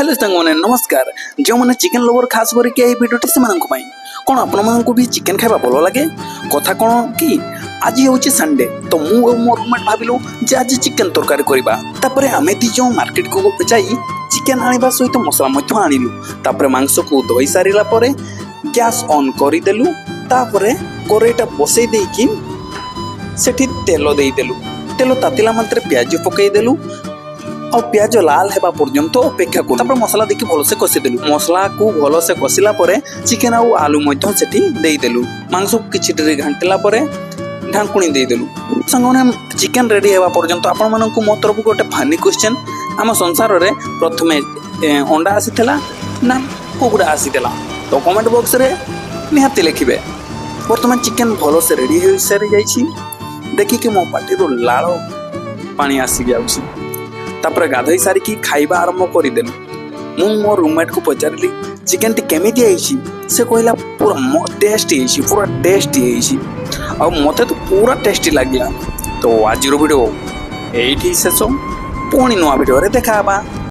Hello सांगने नमस्कार जो मैंने चिकेन लवर खास करके भिडियोटी से कौन आपण भी चिकेन खाଇବା भल लगे कथा कौन कि आज हूँ संडे तो मो रूममेट भाविलु जे आज चिकेन तरकारी करवा तापर आमे दी जो मार्केट को जाई चिकेन आनिबा सहित मसला मध्य आनिलु तापर मांस को धोई सारिला परे गैस ऑन करदेलु तापर करेईटा बसई देकी सेठी तेल देदेलु तेल तातिला मात्रे प्याज पकईदेलु और प्याज लाल हेबा पर्यंत अपेक्षा करू तापर मसला देखि भलसे कषिदेलु मसला को भलसे कषिला परे चिकेन आउ आलू मध्य सेठी देदेलु मांस को किछि डेरी घांटिला परे ढांकुणी देदेलु संगने चिकेन रेडी हेबा पर्यंत आपण मानकु मो तरफ गोटे फानी क्वेश्चन आम संसार रे प्रथमे अंडा आसीथला ना कुकुड़ा आसीथला तो कमेंट बॉक्स रे निहाती लिखिबे वर्तमान चिकेन भलसे रेडी हो सारी जाइछि देखि कि मो पाटी रो लाळ पानी आसी जाउछि तापर गाधई सारिकी खाइबा आरंभ करदेलु मु मो रूममेट को पचारिली चिकेन टी केमिति आइछि से कहला पूरा टेस्टी पूरा टेस्टी आ मते तो पूरा टेस्टी लागला तो आज वीडियो एठी शेष पुणी नुआ वीडियो रे देखा बा।